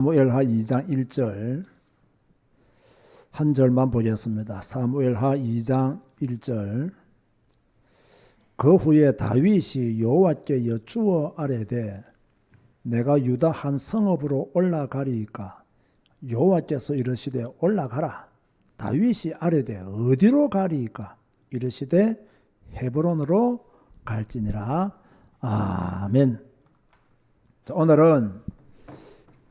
사무엘하 2장 1절 한 절만 보겠습니다. 사무엘하 2장 1절. 그 후에 다윗이 여호와께 여쭈어 아뢰되 내가 유다 한 성읍으로 올라가리이까 여호와께서 이르시되 올라가라. 다윗이 아뢰되 어디로 가리이까 이르시되 헤브론으로 갈지니라. 아멘. 자, 오늘은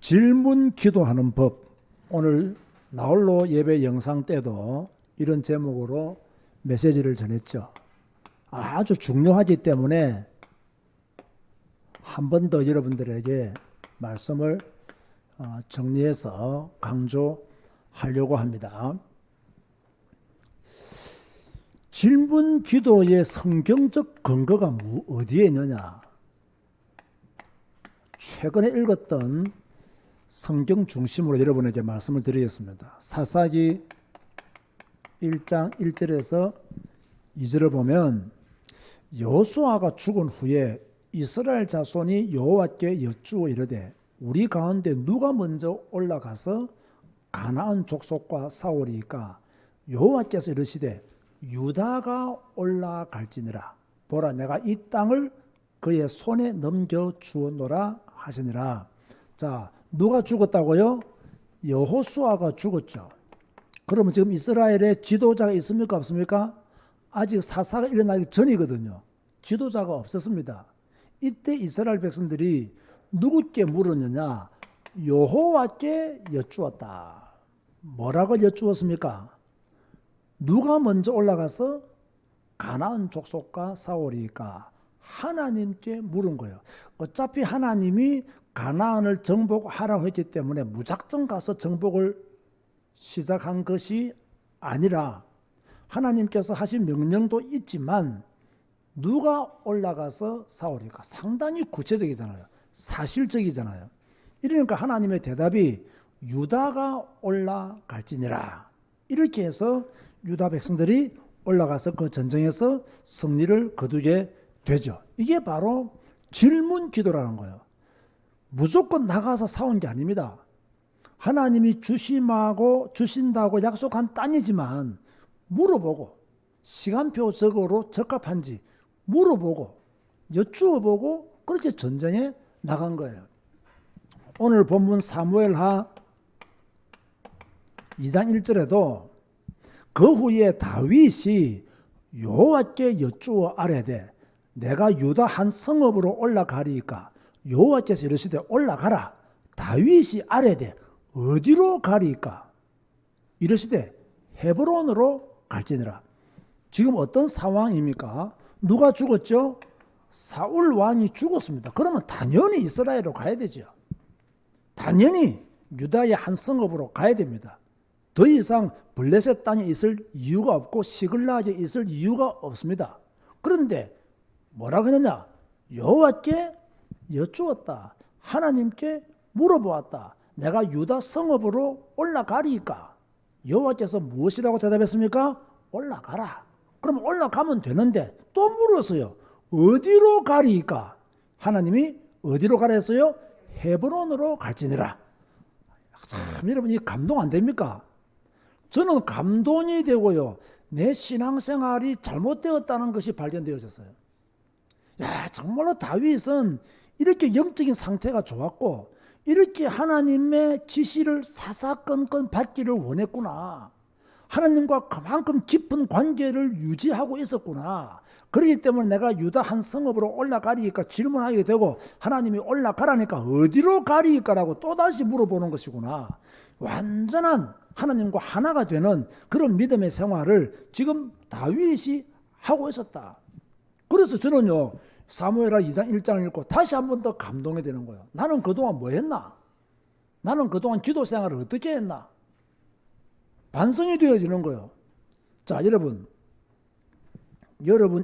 질문 기도하는 법. 오늘 나홀로 예배 영상 때도 이런 제목으로 메시지를 전했죠. 아주 중요하기 때문에 한 번 더 여러분들에게 말씀을 정리해서 강조하려고 합니다. 질문 기도의 성경적 근거가 어디에 있느냐? 최근에 읽었던 성경 중심으로 여러분에게 말씀을 드리겠습니다. 사사기 1장 1절에서 2절을 보면 여호수아가 죽은 후에 이스라엘 자손이 여호와께 여쭈어 이르되 우리 가운데 누가 먼저 올라가서 가나안 족속과 싸우리이까 여호와께서 이르시되 유다가 올라갈지니라. 보라 내가 이 땅을 그의 손에 넘겨 주었노라 하시니라. 자, 누가 죽었다고요? 여호수아가 죽었죠. 그러면 지금 이스라엘에 지도자가 있습니까? 없습니까? 아직 사사가 일어나기 전이거든요. 지도자가 없었습니다. 이때 이스라엘 백성들이 누구께 물었느냐? 여호와께 여쭈었다. 뭐라고 여쭈었습니까? 누가 먼저 올라가서 가나안 족속과 싸우리까? 하나님께 물은 거예요. 어차피 하나님이 가나안을 정복하라고 했기 때문에 무작정 가서 정복을 시작한 것이 아니라 하나님께서 하신 명령도 있지만 누가 올라가서 싸우리까? 상당히 구체적이잖아요. 사실적이잖아요. 이러니까 하나님의 대답이 유다가 올라갈지니라. 이렇게 해서 유다 백성들이 올라가서 그 전쟁에서 승리를 거두게 되죠. 이게 바로 질문 기도라는 거예요. 무조건 나가서 싸운 게 아닙니다. 하나님이 주신다고 약속한 땅이지만 물어보고 시간표적으로 적합한지 물어보고 여쭈어보고 그렇게 전쟁에 나간 거예요. 오늘 본문 사무엘하 2장 1절에도 그 후에 다윗이 여호와께 여쭈어 아뢰되 내가 유다 한 성읍으로 올라가리이까 여호와께서 이르시되 올라가라. 다윗이 아뢰되 어디로 가리이까 이르시되 헤브론으로 갈지니라. 지금 어떤 상황입니까? 누가 죽었죠? 사울 왕이 죽었습니다. 그러면 당연히 이스라엘로 가야 되죠. 당연히 유다의 한 성읍으로 가야 됩니다. 더 이상 블레셋 땅에 있을 이유가 없고 시글락에 있을 이유가 없습니다. 그런데 뭐라고 했느냐? 여호와께 여쭈었다. 하나님께 물어보았다. 내가 유다 성읍으로 올라가리이까? 여호와께서 무엇이라고 대답했습니까? 올라가라. 그럼 올라가면 되는데 또 물었어요. 어디로 가리이까? 하나님이 어디로 가라 했어요? 헤브론으로 갈지니라. 참 여러분 이 감동 안 됩니까? 저는 감동이 되고요. 내 신앙생활이 잘못되었다는 것이 발견되어졌어요. 야, 정말로 다윗은 이렇게 영적인 상태가 좋았고 이렇게 하나님의 지시를 사사건건 받기를 원했구나. 하나님과 그만큼 깊은 관계를 유지하고 있었구나. 그렇기 때문에 내가 유다 한 성읍으로 올라가리이까 질문하게 되고 하나님이 올라가라니까 어디로 가리이까라고 또다시 물어보는 것이구나. 완전한 하나님과 하나가 되는 그런 믿음의 생활을 지금 다윗이 하고 있었다. 그래서 저는요 사무엘하 2장 1장을 읽고 다시 한 번 더 감동이 되는 거예요. 나는 그동안 뭐 했나? 나는 그동안 기도 생활을 어떻게 했나? 반성이 되어지는 거예요. 자, 여러분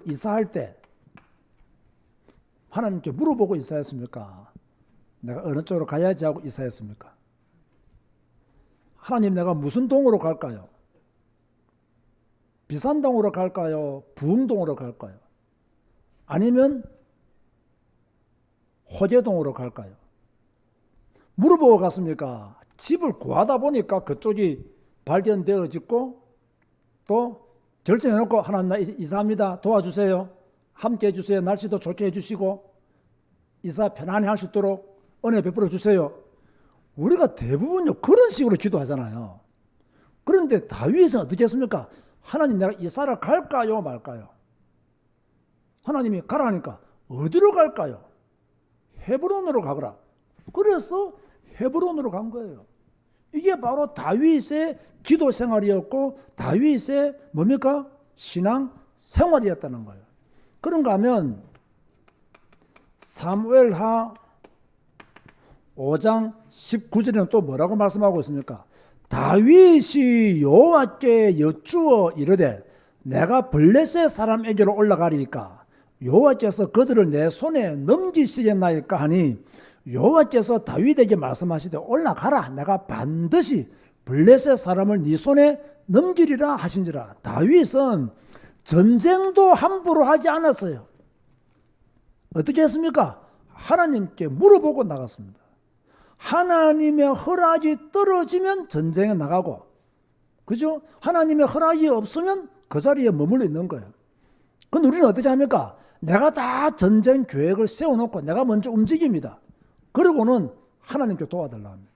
이사할 때 하나님께 물어보고 이사했습니까? 내가 어느 쪽으로 가야지 하고 이사했습니까? 하나님 내가 무슨 동으로 갈까요? 비산동으로 갈까요? 부흥동으로 갈까요? 아니면 호재동으로 갈까요? 물어보고 갔습니까? 집을 구하다 보니까 그쪽이 발견되어졌고 또 결정해놓고 하나님 나 이사합니다. 도와주세요. 함께 해주세요. 날씨도 좋게 해주시고 이사 편안히 할 수 있도록 은혜 베풀어 주세요. 우리가 대부분요 그런 식으로 기도하잖아요. 그런데 다윗은 어떻게 했습니까? 하나님 내가 이사를 갈까요 말까요? 하나님이 가라니까 어디로 갈까요? 헤브론으로 가거라. 그래서 헤브론으로 간 거예요. 이게 바로 다윗의 기도 생활이었고 다윗의 뭡니까? 신앙 생활이었다는 거예요. 그런가 하면 사무엘하 5장 19절에는 또 뭐라고 말씀하고 있습니까? 다윗이 여호와께 여쭈어 이르되 내가 블레셋 사람에게로 올라가리까 여호와께서 그들을 내 손에 넘기시겠나이까 하니 여호와께서 다윗에게 말씀하시되 올라가라 내가 반드시 블레셋 사람을 네 손에 넘기리라 하신지라. 다윗은 전쟁도 함부로 하지 않았어요. 어떻게 했습니까? 하나님께 물어보고 나갔습니다. 하나님의 허락이 떨어지면 전쟁에 나가고, 그죠? 하나님의 허락이 없으면 그 자리에 머물러 있는 거예요. 그럼 우리는 어떻게 합니까? 내가 다 전쟁 계획을 세워놓고 내가 먼저 움직입니다. 그러고는 하나님께 도와달라 합니다.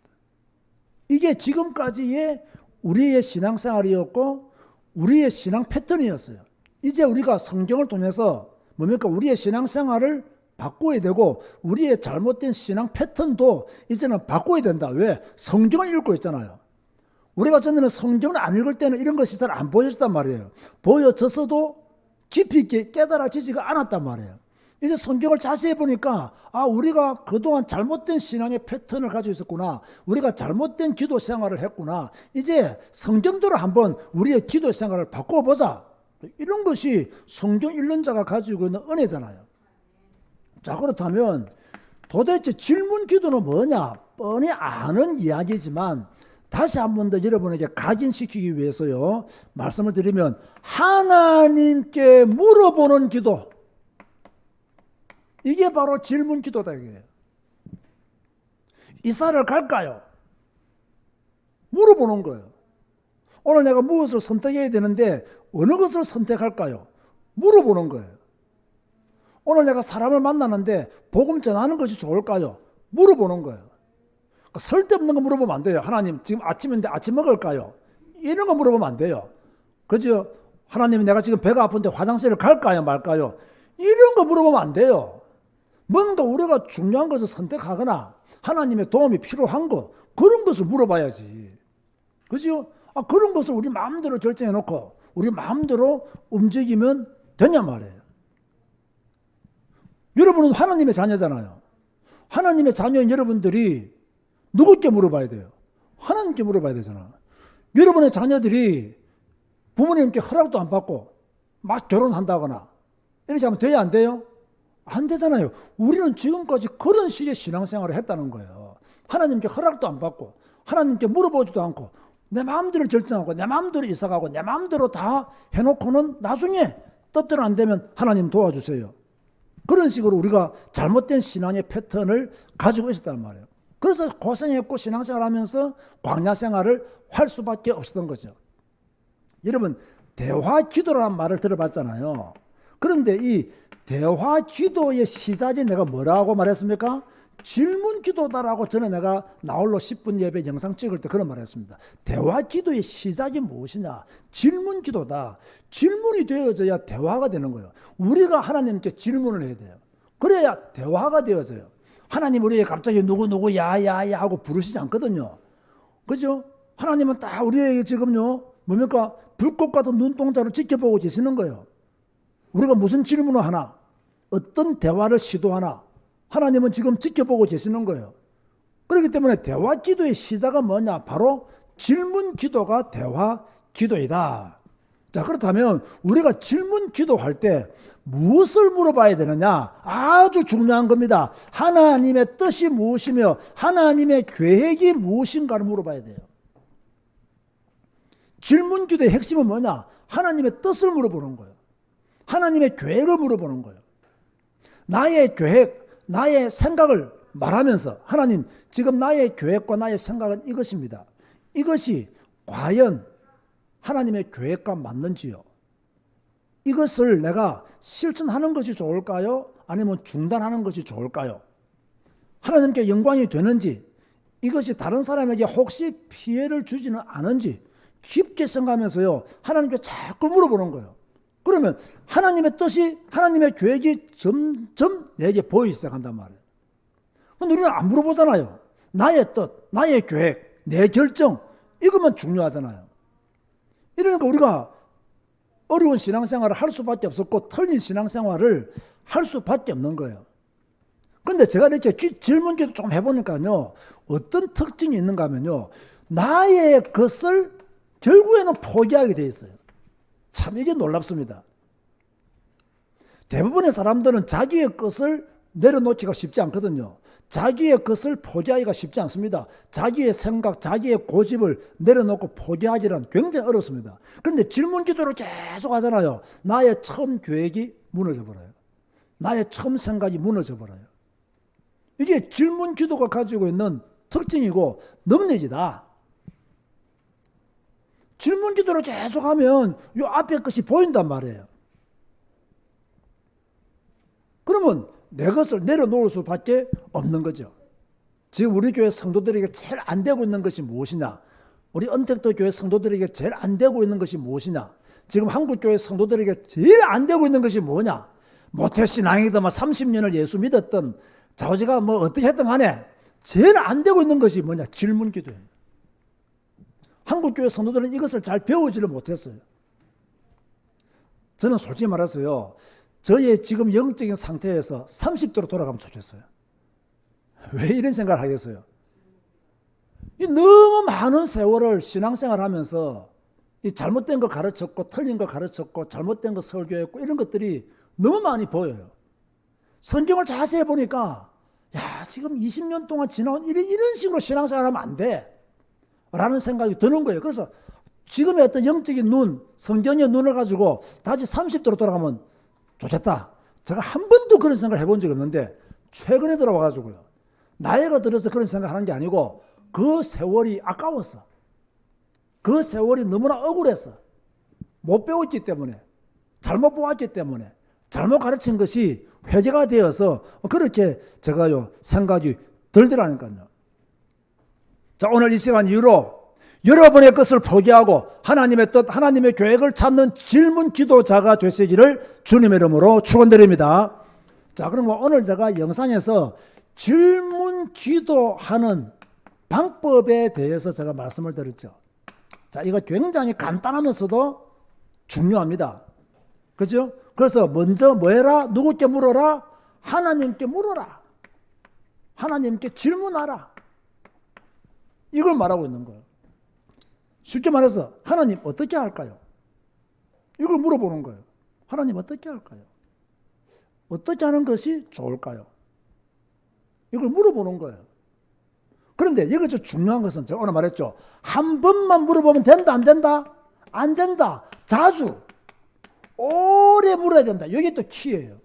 이게 지금까지의 우리의 신앙생활이었고 우리의 신앙 패턴이었어요. 이제 우리가 성경을 통해서 뭡니까? 우리의 신앙생활을 바꿔야 되고 우리의 잘못된 신앙 패턴도 이제는 바꿔야 된다. 왜? 성경을 읽고 있잖아요. 우리가 전에는 성경을 안 읽을 때는 이런 것이 잘 안 보여졌단 말이에요. 보여졌어도 깊이 있게 깨달아지지가 않았단 말이에요. 이제 성경을 자세히 보니까 우리가 그동안 잘못된 신앙의 패턴을 가지고 있었구나. 우리가 잘못된 기도 생활을 했구나. 이제 성경대로 한번 우리의 기도 생활을 바꿔보자. 이런 것이 성경 읽는 자가 가지고 있는 은혜잖아요. 자, 그렇다면 도대체 질문 기도는 뭐냐? 뻔히 아는 이야기지만 다시 한 번 더 여러분에게 각인시키기 위해서요. 말씀을 드리면 하나님께 물어보는 기도. 이게 바로 질문 기도다 이게. 이사를 갈까요? 물어보는 거예요. 오늘 내가 무엇을 선택해야 되는데 어느 것을 선택할까요? 물어보는 거예요. 오늘 내가 사람을 만나는데 복음 전하는 것이 좋을까요? 물어보는 거예요. 쓸데없는 거 물어보면 안 돼요. 하나님 지금 아침인데 아침 먹을까요? 이런 거 물어보면 안 돼요. 그죠? 하나님 내가 지금 배가 아픈데 화장실을 갈까요 말까요? 이런 거 물어보면 안 돼요. 뭔가 우리가 중요한 것을 선택하거나 하나님의 도움이 필요한 거 그런 것을 물어봐야지. 그죠? 그런 것을 우리 마음대로 결정해 놓고 우리 마음대로 움직이면 되냐 말이에요. 여러분은 하나님의 자녀잖아요. 하나님의 자녀인 여러분들이 누구께 물어봐야 돼요? 하나님께 물어봐야 되잖아. 여러분의 자녀들이 부모님께 허락도 안 받고 막 결혼한다거나 이렇게 하면 돼야 안 돼요? 안 되잖아요. 우리는 지금까지 그런 식의 신앙생활을 했다는 거예요. 하나님께 허락도 안 받고 하나님께 물어보지도 않고 내 마음대로 결정하고 내 마음대로 이사가고 내 마음대로 다 해놓고는 나중에 뜻대로 안 되면 하나님 도와주세요. 그런 식으로 우리가 잘못된 신앙의 패턴을 가지고 있었단 말이에요. 그래서 고생했고 신앙생활 하면서 광야생활을 할 수밖에 없었던 거죠. 여러분 대화 기도라는 말을 들어봤잖아요. 그런데 이 대화 기도의 시작이 내가 뭐라고 말했습니까? 질문 기도다라고 전에 내가 나홀로 10분 예배 영상 찍을 때 그런 말을 했습니다. 대화 기도의 시작이 무엇이냐? 질문 기도다. 질문이 되어져야 대화가 되는 거예요. 우리가 하나님께 질문을 해야 돼요. 그래야 대화가 되어져요. 하나님 우리에게 갑자기 누구 야야야 하고 부르시지 않거든요. 그죠? 하나님은 딱 우리에게 지금요 뭡니까? 불꽃 같은 눈동자를 지켜보고 계시는 거예요. 우리가 무슨 질문을 하나 어떤 대화를 시도하나 하나님은 지금 지켜보고 계시는 거예요. 그렇기 때문에 대화 기도의 시작은 뭐냐? 바로 질문 기도가 대화 기도이다. 자, 그렇다면 우리가 질문 기도할 때 무엇을 물어봐야 되느냐? 아주 중요한 겁니다. 하나님의 뜻이 무엇이며 하나님의 계획이 무엇인가를 물어봐야 돼요. 질문 기도의 핵심은 뭐냐? 하나님의 뜻을 물어보는 거예요. 하나님의 계획을 물어보는 거예요. 나의 계획, 나의 생각을 말하면서 하나님 지금 나의 계획과 나의 생각은 이것입니다. 이것이 과연 하나님의 계획과 맞는지요? 이것을 내가 실천하는 것이 좋을까요? 아니면 중단하는 것이 좋을까요? 하나님께 영광이 되는지, 이것이 다른 사람에게 혹시 피해를 주지는 않은지 깊게 생각하면서요, 하나님께 자꾸 물어보는 거예요. 그러면 하나님의 뜻이, 하나님의 계획이 점점 내게 보이기 시작한단 말이에요. 근데 우리는 안 물어보잖아요. 나의 뜻, 나의 계획, 내 결정, 이것만 중요하잖아요. 이러니까 우리가 어려운 신앙생활을 할 수밖에 없었고 틀린 신앙생활을 할 수밖에 없는 거예요. 그런데 제가 이렇게 질문기도 좀 해보니까요, 어떤 특징이 있는가 하면요, 나의 것을 결국에는 포기하게 돼 있어요. 참 이게 놀랍습니다. 대부분의 사람들은 자기의 것을 내려놓기가 쉽지 않거든요. 자기의 것을 포기하기가 쉽지 않습니다. 자기의 생각, 자기의 고집을 내려놓고 포기하기란 굉장히 어렵습니다. 그런데 질문 기도를 계속 하잖아요. 나의 처음 계획이 무너져 버려요. 나의 처음 생각이 무너져 버려요. 이게 질문 기도가 가지고 있는 특징이고 능력이다. 질문 기도를 계속하면 이 앞에 것이 보인단 말이에요. 그러면 내 것을 내려놓을 수밖에 없는 거죠. 지금 우리 교회 성도들에게 제일 안 되고 있는 것이 무엇이냐? 우리 언택도 교회 성도들에게 제일 안 되고 있는 것이 무엇이냐? 지금 한국교회 성도들에게 제일 안 되고 있는 것이 뭐냐? 모태신앙이든 30년을 예수 믿었던 자우지가 뭐 어떻게 했든 간에 제일 안 되고 있는 것이 뭐냐? 질문 기도예요. 한국교회 성도들은 이것을 잘 배우지를 못했어요. 저는 솔직히 말해서요, 저의 지금 영적인 상태에서 30도로 돌아가면 좋겠어요. 왜 이런 생각을 하겠어요? 너무 많은 세월을 신앙생활 하면서 이 잘못된 거 가르쳤고 틀린 거 가르쳤고 잘못된 거 설교했고 이런 것들이 너무 많이 보여요. 성경을 자세히 보니까 야, 지금 20년 동안 지나온 이런 식으로 신앙생활 하면 안 돼 라는 생각이 드는 거예요. 그래서 지금의 어떤 영적인 눈, 성경의 눈을 가지고 다시 30도로 돌아가면 좋겠다. 제가 한 번도 그런 생각을 해본 적이 없는데 최근에 들어와가지고요, 나이가 들어서 그런 생각을 하는 게 아니고 그 세월이 아까웠어. 그 세월이 너무나 억울했어. 못 배웠기 때문에, 잘못 보았기 때문에, 잘못 가르친 것이 회개가 되어서 그렇게 제가요 생각이 들더라니까요. 자, 오늘 이 시간 이후로 여러분의 것을 포기하고 하나님의 뜻, 하나님의 계획을 찾는 질문 기도자가 되시기를 주님의 이름으로 축원드립니다. 자, 그럼 오늘 제가 영상에서 질문 기도하는 방법에 대해서 제가 말씀을 드렸죠. 자, 이거 굉장히 간단하면서도 중요합니다. 그죠? 그래서 먼저 뭐 해라? 누구께 물어라? 하나님께 물어라. 하나님께 질문하라. 이걸 말하고 있는 거예요. 쉽게 말해서 하나님 어떻게 할까요? 이걸 물어보는 거예요. 하나님 어떻게 할까요? 어떻게 하는 것이 좋을까요? 이걸 물어보는 거예요. 그런데 여기서 중요한 것은 제가 오늘 말했죠. 한 번만 물어보면 된다, 안 된다? 안 된다. 자주, 오래 물어야 된다. 이게 또 키예요.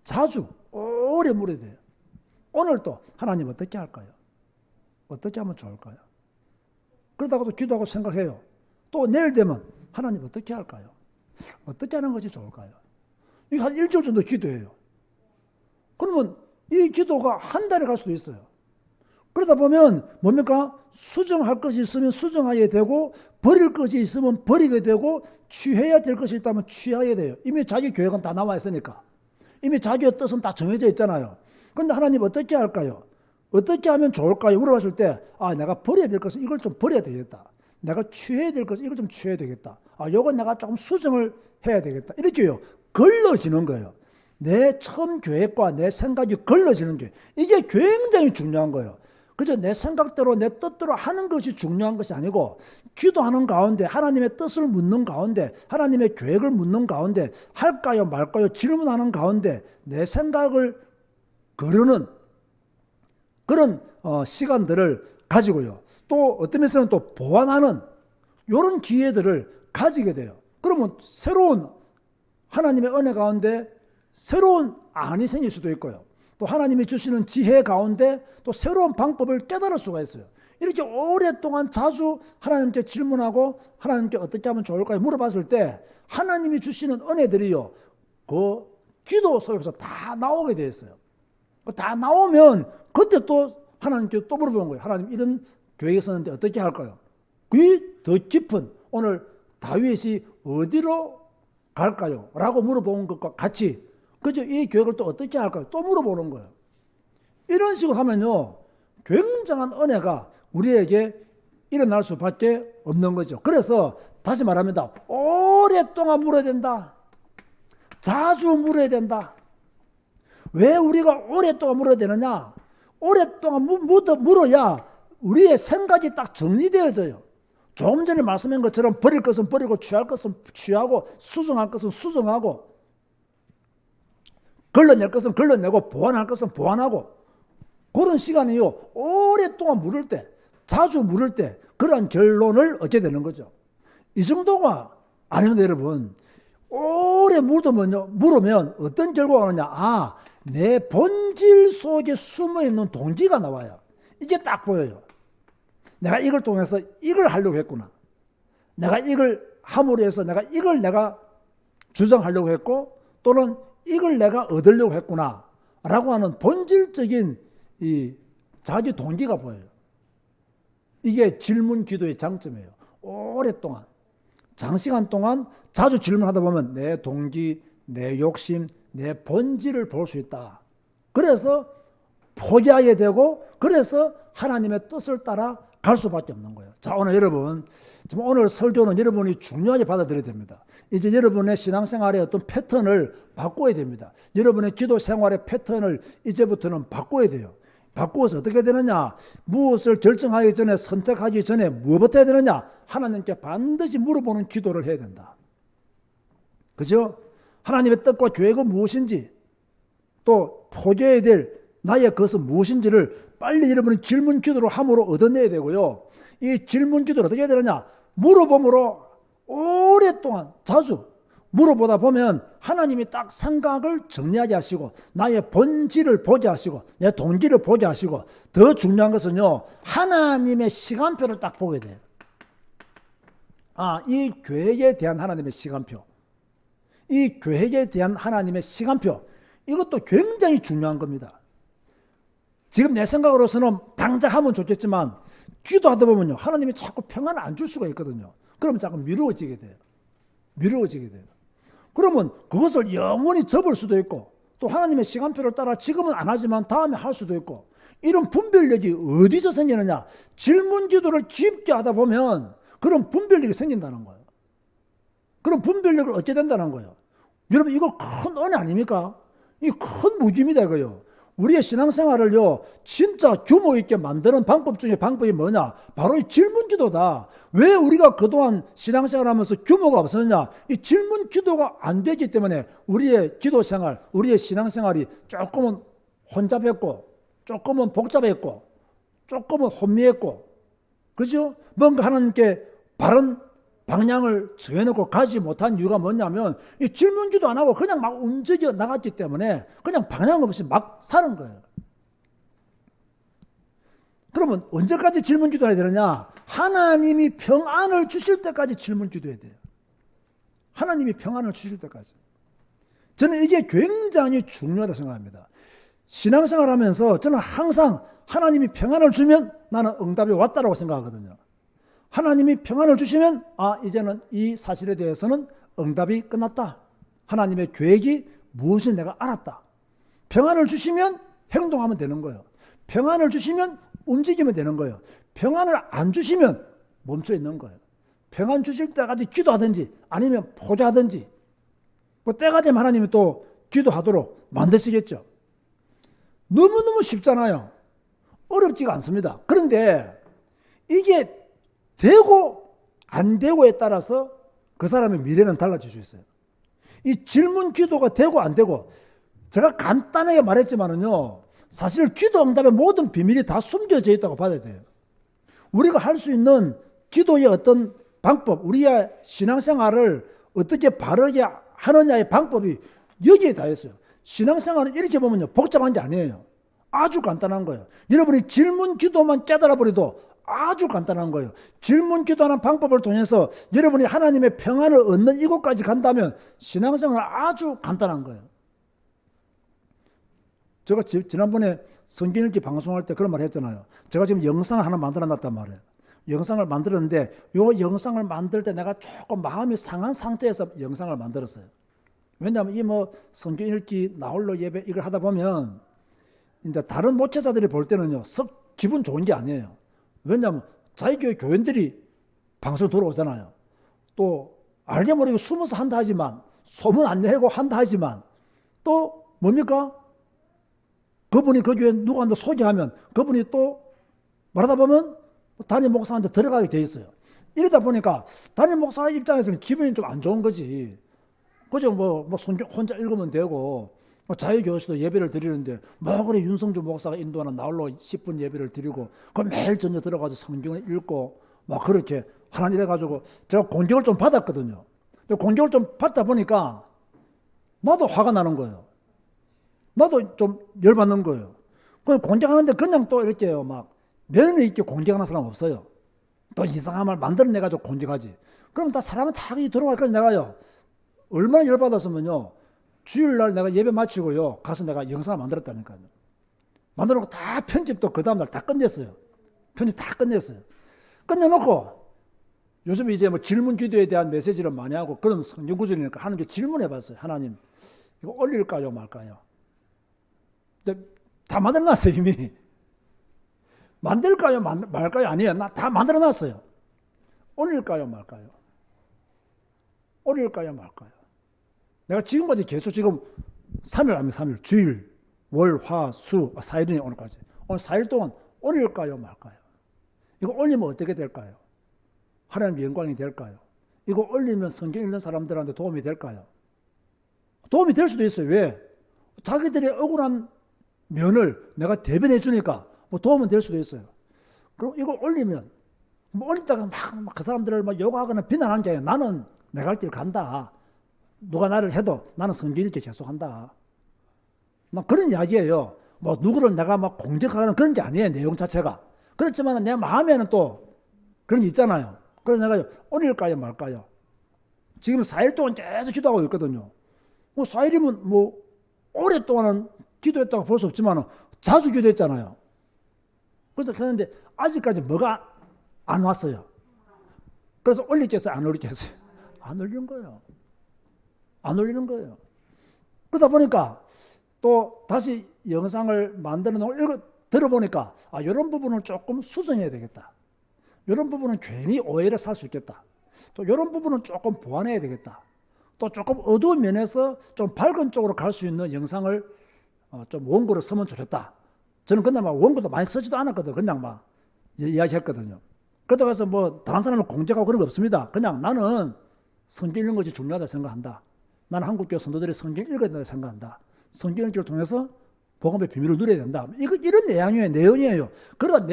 자주, 오래 물어야 돼요. 오늘 또 하나님 어떻게 할까요? 어떻게 하면 좋을까요? 그러다가도 기도하고 생각해요. 또 내일 되면 하나님 어떻게 할까요? 어떻게 하는 것이 좋을까요? 이거 한 일주일 정도 기도해요. 그러면 이 기도가 한 달에 갈 수도 있어요. 그러다 보면 뭡니까? 수정할 것이 있으면 수정하게 되고, 버릴 것이 있으면 버리게 되고, 취해야 될 것이 있다면 취하게 돼요. 이미 자기 계획은 다 나와 있으니까. 이미 자기의 뜻은 다 정해져 있잖아요. 그런데 하나님 어떻게 할까요? 어떻게 하면 좋을까요? 물어봤을 때, 아, 내가 버려야 될 것은 이걸 좀 버려야 되겠다. 내가 취해야 될 것은 이걸 좀 취해야 되겠다. 아, 요건 내가 조금 수정을 해야 되겠다. 이렇게요, 걸러지는 거예요. 내 처음 계획과 내 생각이 걸러지는 게, 이게 굉장히 중요한 거예요. 그저 내 생각대로 내 뜻대로 하는 것이 중요한 것이 아니고, 기도하는 가운데 하나님의 뜻을 묻는 가운데, 하나님의 계획을 묻는 가운데, 할까요 말까요 질문하는 가운데 내 생각을 거르는 그런 시간들을 가지고요, 또 어떤 면에서는 또 보완하는 이런 기회들을 가지게 돼요. 그러면 새로운 하나님의 은혜 가운데 새로운 안이 생길 수도 있고요, 또 하나님이 주시는 지혜 가운데 또 새로운 방법을 깨달을 수가 있어요. 이렇게 오랫동안 자주 하나님께 질문하고 하나님께 어떻게 하면 좋을까요? 물어봤을 때 하나님이 주시는 은혜들이요, 그 기도 속에서 다 나오게 되어 있어요. 다 나오면 그때 또 하나님께 또 물어보는 거예요. 하나님, 이런 계획이 있었는데 어떻게 할까요? 그게 더 깊은, 오늘 다윗이 어디로 갈까요? 라고 물어보는 것과 같이, 그죠? 이 계획을 또 어떻게 할까요? 또 물어보는 거예요. 이런 식으로 하면요, 굉장한 은혜가 우리에게 일어날 수밖에 없는 거죠. 그래서 다시 말합니다. 오랫동안 물어야 된다. 자주 물어야 된다. 왜 우리가 오랫동안 물어야 되느냐? 오랫동안 물어야 우리의 생각이 딱 정리되어져요. 조금 전에 말씀한 것처럼 버릴 것은 버리고 취할 것은 취하고 수정할 것은 수정하고 걸러낼 것은 걸러내고 보완할 것은 보완하고, 그런 시간이요, 오랫동안 물을 때, 자주 물을 때 그러한 결론을 얻게 되는 거죠. 이 정도가 아니면 여러분, 오래 물으면 어떤 결과가 오느냐? 내 본질 속에 숨어있는 동기가 나와요. 이게 딱 보여요. 내가 이걸 통해서 이걸 하려고 했구나. 내가 이걸 함으로 해서 내가 주장하려고 했고, 또는 이걸 내가 얻으려고 했구나 라고 하는 본질적인 이 자기 동기가 보여요. 이게 질문 기도의 장점이에요. 오랫동안, 장시간 동안 자주 질문하다 보면 내 동기, 내 욕심, 내 본질을 볼 수 있다. 그래서 포기하게 되고, 그래서 하나님의 뜻을 따라 갈 수밖에 없는 거예요. 자, 오늘 여러분, 오늘 설교는 여러분이 중요하게 받아들여야 됩니다. 이제 여러분의 신앙생활의 어떤 패턴을 바꿔야 됩니다. 여러분의 기도 생활의 패턴을 이제부터는 바꿔야 돼요. 바꾸어서 어떻게 되느냐? 무엇을 결정하기 전에, 선택하기 전에 무엇부터 해야 되느냐? 하나님께 반드시 물어보는 기도를 해야 된다. 그죠? 하나님의 뜻과 계획은 무엇인지, 또 포기해야 될 나의 것은 무엇인지를 빨리 여러분은 질문 기도로 함으로 얻어내야 되고요. 이 질문 기도를 어떻게 해야 되느냐? 물어봄으로 오랫동안 자주 물어보다 보면 하나님이 딱 생각을 정리하게 하시고, 나의 본질을 보게 하시고, 내 동기를 보게 하시고, 더 중요한 것은요, 하나님의 시간표를 딱 보게 돼요. 이 계획에 대한 하나님의 시간표, 이 계획에 대한 하나님의 시간표, 이것도 굉장히 중요한 겁니다. 지금 내 생각으로서는 당장 하면 좋겠지만 기도하다 보면요, 하나님이 자꾸 평안을 안 줄 수가 있거든요. 그러면 자꾸 미루어지게 돼요. 그러면 그것을 영원히 접을 수도 있고, 또 하나님의 시간표를 따라 지금은 안 하지만 다음에 할 수도 있고, 이런 분별력이 어디서 생기느냐? 질문 기도를 깊게 하다 보면 그런 분별력이 생긴다는 거예요. 그런 분별력을 얻게 된다는 거예요. 여러분, 이거 큰 은혜 아닙니까? 이 큰 무기입니다, 이거요. 우리의 신앙생활을요, 진짜 규모 있게 만드는 방법 중에 방법이 뭐냐? 바로 이 질문 기도다. 왜 우리가 그동안 신앙생활 하면서 규모가 없었냐? 이 질문 기도가 안 되기 때문에 우리의 기도생활, 우리의 신앙생활이 조금은 혼잡했고, 조금은 복잡했고, 조금은 혼미했고, 그죠? 뭔가 하나님께 바른 방향을 정해놓고 가지 못한 이유가 뭐냐면, 이 질문기도 안 하고 그냥 막 움직여 나갔기 때문에 그냥 방향 없이 막 사는 거예요. 그러면 언제까지 질문기도 해야 되느냐? 하나님이 평안을 주실 때까지 질문기도 해야 돼요. 하나님이 평안을 주실 때까지. 저는 이게 굉장히 중요하다고 생각합니다. 신앙생활 하면서 저는 항상 하나님이 평안을 주면 나는 응답이 왔다라고 생각하거든요. 하나님이 평안을 주시면 이제는 이 사실에 대해서는 응답이 끝났다. 하나님의 계획이 무엇인지 내가 알았다. 평안을 주시면 행동하면 되는 거예요. 평안을 주시면 움직이면 되는 거예요. 평안을 안 주시면 멈춰 있는 거예요. 평안 주실 때까지 기도하든지 아니면 포기하든지, 뭐 때가 되면 하나님이 또 기도하도록 만드시겠죠. 너무너무 쉽잖아요. 어렵지가 않습니다. 그런데 이게 되고 안 되고에 따라서 그 사람의 미래는 달라질 수 있어요. 이 질문 기도가 되고 안 되고, 제가 간단하게 말했지만은요, 사실 기도 응답의 모든 비밀이 다 숨겨져 있다고 봐야 돼요. 우리가 할 수 있는 기도의 어떤 방법, 우리의 신앙생활을 어떻게 바르게 하느냐의 방법이 여기에 다 있어요. 신앙생활은 이렇게 보면요, 복잡한 게 아니에요. 아주 간단한 거예요. 여러분이 질문 기도만 깨달아 버려도 아주 간단한 거예요. 질문 기도하는 방법을 통해서 여러분이 하나님의 평안을 얻는 이곳까지 간다면 신앙생활은 아주 간단한 거예요. 제가 지난번에 성경 읽기 방송할 때 그런 말 했잖아요. 제가 지금 영상을 하나 만들어 놨단 말이에요. 영상을 만들었는데 이 영상을 만들 때 내가 조금 마음이 상한 상태에서 영상을 만들었어요. 왜냐하면 이 뭐 성경 읽기, 나홀로 예배 이걸 하다 보면 이제 다른 목회자들이 볼 때는요, 썩 기분 좋은 게 아니에요. 왜냐하면 자기 교회 교인들이 방송 들어오잖아요. 또 알게 모르게 숨어서 한다 하지만, 소문 안 내고 한다 하지만, 또 뭡니까? 그분이 그 교회 누구한테 소개하면 그분이 또 말하다 보면 담임 목사한테 들어가게 돼 있어요. 이러다 보니까 담임 목사 입장에서는 기분이 좀 안 좋은 거지. 그죠? 뭐 성경 혼자 읽으면 되고, 자유교회에서도 예배를 드리는데, 그래, 윤성주 목사가 인도하는 나홀로 10분 예배를 드리고, 그 매일 저녁 들어가서 성경을 읽고, 그렇게 하나님 이래가지고, 제가 공격을 좀 받았거든요. 공격을 좀 받다 보니까, 나도 화가 나는 거예요. 나도 좀 열받는 거예요. 그 공격하는데 그냥 또 이렇게 면허 있게 공격하는 사람 없어요. 또 이상한 말 만들어내가지고 공격하지. 그럼 다 사람은 다 들어갈 거지. 내가요, 얼마나 열받았으면요, 주일날 내가 예배 마치고요, 가서 내가 영상을 만들었다니까요. 만들어놓고 다 편집도 그 다음날 다 끝냈어요. 편집 다 끝냈어요. 끝내놓고 요즘 이제 질문 기도에 대한 메시지를 많이 하고 그런 성경 구절이니까 하나님께 질문해봤어요. 하나님, 이거 올릴까요 말까요? 근데 다 만들어놨어요. 이미. 만들까요 말까요? 아니에요. 나 다 만들어놨어요. 올릴까요 말까요? 올릴까요 말까요? 내가 지금까지 계속 지금 3일 아니면 3일, 주일, 월, 화, 수, 4일이네 오늘까지. 오늘 4일 동안 올릴까요 말까요? 이거 올리면 어떻게 될까요? 하나님 영광이 될까요? 이거 올리면 성경 읽는 사람들한테 도움이 될까요? 도움이 될 수도 있어요. 왜? 자기들의 억울한 면을 내가 대변해 주니까 도움은 될 수도 있어요. 그럼 이거 올리면 올리다가 그 사람들을 욕하거나 비난한 게 아니라 나는 내가 할 길 간다. 누가 나를 해도 나는 성경 읽기 계속한다. 그런 이야기예요. 누구를 내가 공격하는 그런 게 아니에요. 내용 자체가. 그렇지만 내 마음에는 또 그런 게 있잖아요. 그래서 내가 올릴까요 말까요? 지금 4일 동안 계속 기도하고 있거든요. 4일이면 오랫동안은 기도했다고 볼 수 없지만 자주 기도했잖아요. 그래서 그런데 아직까지 뭐가 안 왔어요. 그래서 올리겠어요? 안 올리겠어요? 안 올리는 거예요. 안 올리는 거예요. 그러다 보니까 또 다시 영상을 만들어 놓고 들어보니까 이런 부분을 조금 수정해야 되겠다. 이런 부분은 괜히 오해를 살 수 있겠다. 또 이런 부분은 조금 보완해야 되겠다. 또 조금 어두운 면에서 좀 밝은 쪽으로 갈 수 있는 영상을 좀 원고를 쓰면 좋겠다. 저는 그냥 원고도 많이 쓰지도 않았거든요. 그냥 이야기했거든요. 그러다 가서 다른 사람을 공격하고 그런 거 없습니다. 그냥 나는 성경 읽는 것이 중요하다 생각한다. 나는 한국교회 성도들이 성경 읽어야 된다고 생각한다. 성경 읽기를 통해서 복음의 비밀을 누려야 된다. 이런 내용이에요. 그러나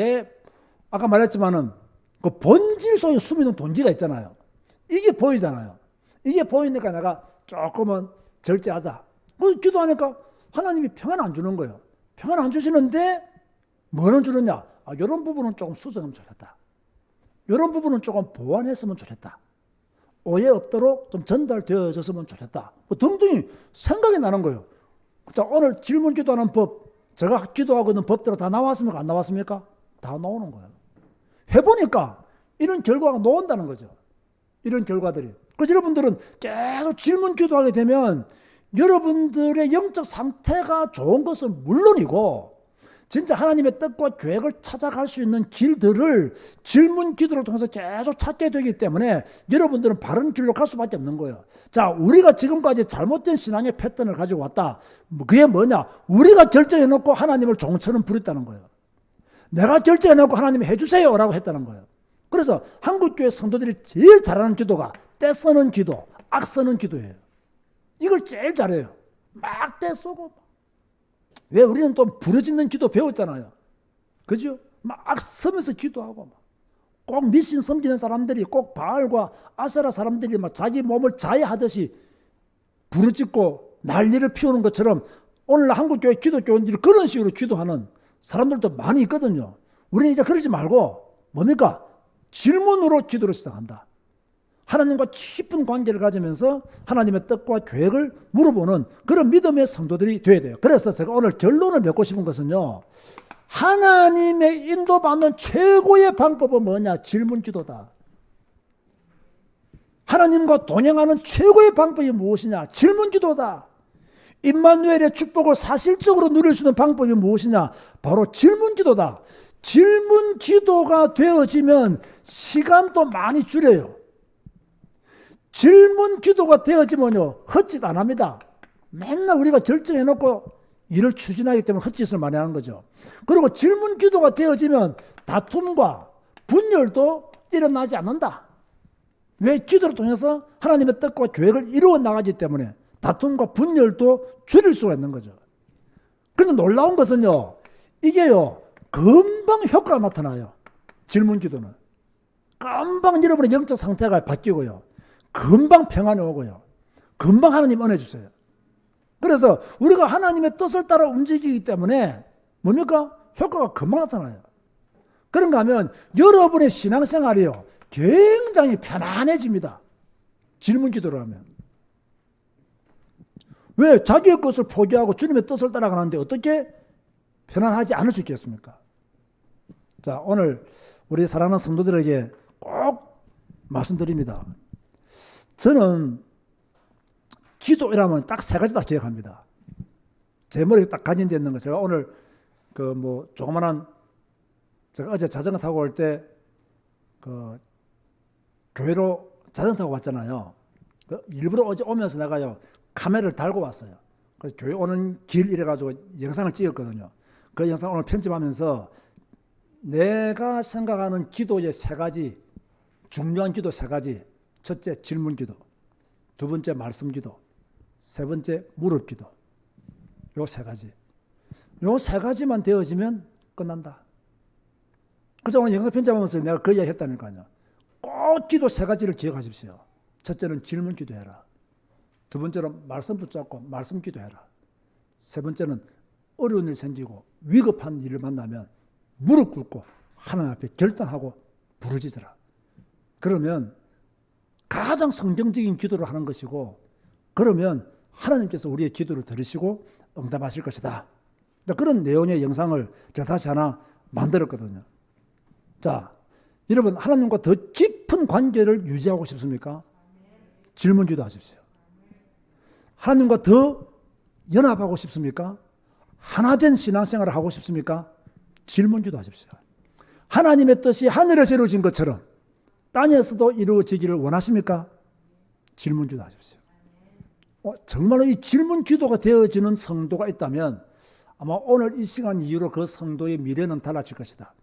아까 말했지만은 그 본질 속에 숨어있는 동기가 있잖아요. 이게 보이잖아요. 이게 보이니까 내가 조금은 절제하자. 기도하니까 하나님이 평안 안 주는 거예요. 평안 안 주시는데 뭐는 주느냐? 이런 부분은 조금 수정하면 좋겠다. 이런 부분은 조금 보완했으면 좋겠다. 오해 없도록 좀 전달되어졌으면 좋겠다. 등등이 생각이 나는 거예요. 자, 오늘 질문 기도하는 법, 제가 기도하고 있는 법대로 다 나왔습니까? 안 나왔습니까? 다 나오는 거예요. 해보니까 이런 결과가 나온다는 거죠. 이런 결과들이. 그래서 여러분들은 계속 질문 기도하게 되면 여러분들의 영적 상태가 좋은 것은 물론이고 진짜 하나님의 뜻과 계획을 찾아갈 수 있는 길들을 질문 기도를 통해서 계속 찾게 되기 때문에 여러분들은 바른 길로 갈 수밖에 없는 거예요. 자, 우리가 지금까지 잘못된 신앙의 패턴을 가지고 왔다. 그게 뭐냐? 우리가 결정해놓고 하나님을 종처럼 부렸다는 거예요. 내가 결정해놓고 하나님이 해주세요 라고 했다는 거예요. 그래서 한국교회 성도들이 제일 잘하는 기도가 떼 쓰는 기도, 악 쓰는 기도예요. 이걸 제일 잘해요. 막 떼 쓰고. 왜? 우리는 또 부르짖는 기도 배웠잖아요. 그죠? 막 쓰면서 기도하고 꼭 미신 섬기는 사람들이 꼭 바알과 아세라 사람들이 자기 몸을 자해하듯이 부르짖고 난리를 피우는 것처럼 오늘 한국교회 기독교인들이 그런 식으로 기도하는 사람들도 많이 있거든요. 우리는 이제 그러지 말고 뭡니까? 질문으로 기도를 시작한다. 하나님과 깊은 관계를 가지면서 하나님의 뜻과 계획을 물어보는 그런 믿음의 성도들이 되어야 돼요. 그래서 제가 오늘 결론을 맺고 싶은 것은요, 하나님의 인도받는 최고의 방법은 뭐냐? 질문 기도다. 하나님과 동행하는 최고의 방법이 무엇이냐? 질문 기도다. 임마누엘의 축복을 사실적으로 누릴 수 있는 방법이 무엇이냐? 바로 질문 기도다. 질문 기도가 되어지면 시간도 많이 줄여요. 질문 기도가 되어지면요, 헛짓 안 합니다. 맨날 우리가 결정해놓고 일을 추진하기 때문에 헛짓을 많이 하는 거죠. 그리고 질문 기도가 되어지면 다툼과 분열도 일어나지 않는다. 왜? 기도를 통해서 하나님의 뜻과 계획을 이루어 나가기 때문에 다툼과 분열도 줄일 수가 있는 거죠. 그런데 놀라운 것은요, 이게요, 금방 효과가 나타나요. 질문 기도는. 금방 여러분의 영적 상태가 바뀌고요. 금방 평안이 오고요. 금방 하나님 은혜 주세요. 그래서 우리가 하나님의 뜻을 따라 움직이기 때문에 뭡니까? 효과가 금방 나타나요. 그런가 하면 여러분의 신앙생활이요, 굉장히 편안해집니다. 질문 기도를 하면. 왜? 자기의 것을 포기하고 주님의 뜻을 따라가는데 어떻게 편안하지 않을 수 있겠습니까? 자, 오늘 우리 사랑하는 성도들에게 꼭 말씀드립니다. 저는 기도이라면 딱 세 가지 다 기억합니다. 제 머리에 딱 각인되어 있는 거. 제가 오늘 조그만한, 제가 어제 자전거 타고 올 때 교회로 자전거 타고 왔잖아요. 일부러 어제 오면서 내가요, 카메라를 달고 왔어요. 그래서 교회 오는 길 이래가지고 영상을 찍었거든요. 그 영상 오늘 편집하면서 내가 생각하는 기도의 세 가지, 중요한 기도 세 가지. 첫째, 질문 기도. 두 번째, 말씀 기도. 세 번째, 무릎 기도. 요 세 가지. 요 세 가지만 되어지면 끝난다. 그래서 오늘 영상 편집하면서 내가 그 이야기 했다니까요. 꼭 기도 세 가지를 기억하십시오. 첫째는 질문 기도해라. 두 번째는 말씀 붙잡고 말씀 기도해라. 세 번째는 어려운 일 생기고 위급한 일을 만나면 무릎 꿇고 하나님 앞에 결단하고 부르짖으라. 그러면 가장 성경적인 기도를 하는 것이고, 그러면 하나님께서 우리의 기도를 들으시고 응답하실 것이다. 그런 내용의 영상을 제가 다시 하나 만들었거든요. 자, 여러분, 하나님과 더 깊은 관계를 유지하고 싶습니까? 질문 기도하십시오. 하나님과 더 연합하고 싶습니까? 하나된 신앙생활을 하고 싶습니까? 질문 기도하십시오. 하나님의 뜻이 하늘에서 이루어진 것처럼 땅에서도 이루어지기를 원하십니까? 질문 기도하십시오. 정말로 이 질문 기도가 되어지는 성도가 있다면 아마 오늘 이 시간 이후로 그 성도의 미래는 달라질 것이다.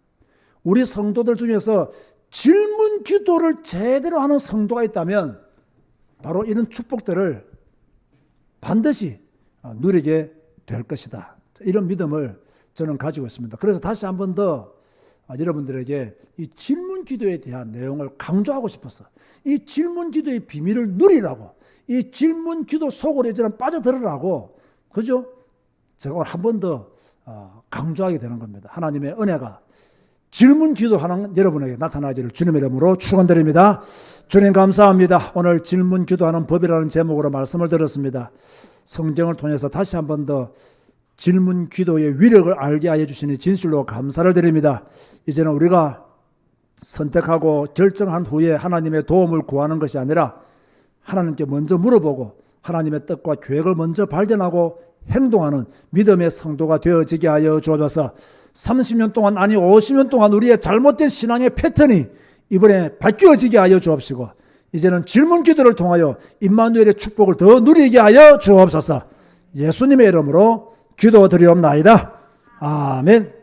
우리 성도들 중에서 질문 기도를 제대로 하는 성도가 있다면 바로 이런 축복들을 반드시 누리게 될 것이다. 이런 믿음을 저는 가지고 있습니다. 그래서 다시 한 번 더 여러분들에게 이 질문 기도에 대한 내용을 강조하고 싶어서, 이 질문 기도의 비밀을 누리라고, 이 질문 기도 속으로 이제는 빠져들으라고, 그죠? 제가 오늘 한 번 더 강조하게 되는 겁니다. 하나님의 은혜가 질문 기도하는 여러분에게 나타나기를 주님의 이름으로 축원드립니다. 주님 감사합니다. 오늘 질문 기도하는 법이라는 제목으로 말씀을 들었습니다. 성경을 통해서 다시 한 번 더 질문 기도의 위력을 알게 하여 주시니 진실로 감사를 드립니다. 이제는 우리가 선택하고 결정한 후에 하나님의 도움을 구하는 것이 아니라 하나님께 먼저 물어보고 하나님의 뜻과 계획을 먼저 발견하고 행동하는 믿음의 성도가 되어지게 하여 주옵소서. 30년 동안, 아니 50년 동안 우리의 잘못된 신앙의 패턴이 이번에 바뀌어지게 하여 주옵시고, 이제는 질문 기도를 통하여 임마누엘의 축복을 더 누리게 하여 주옵소서. 예수님의 이름으로 기도드리옵나이다. 아멘.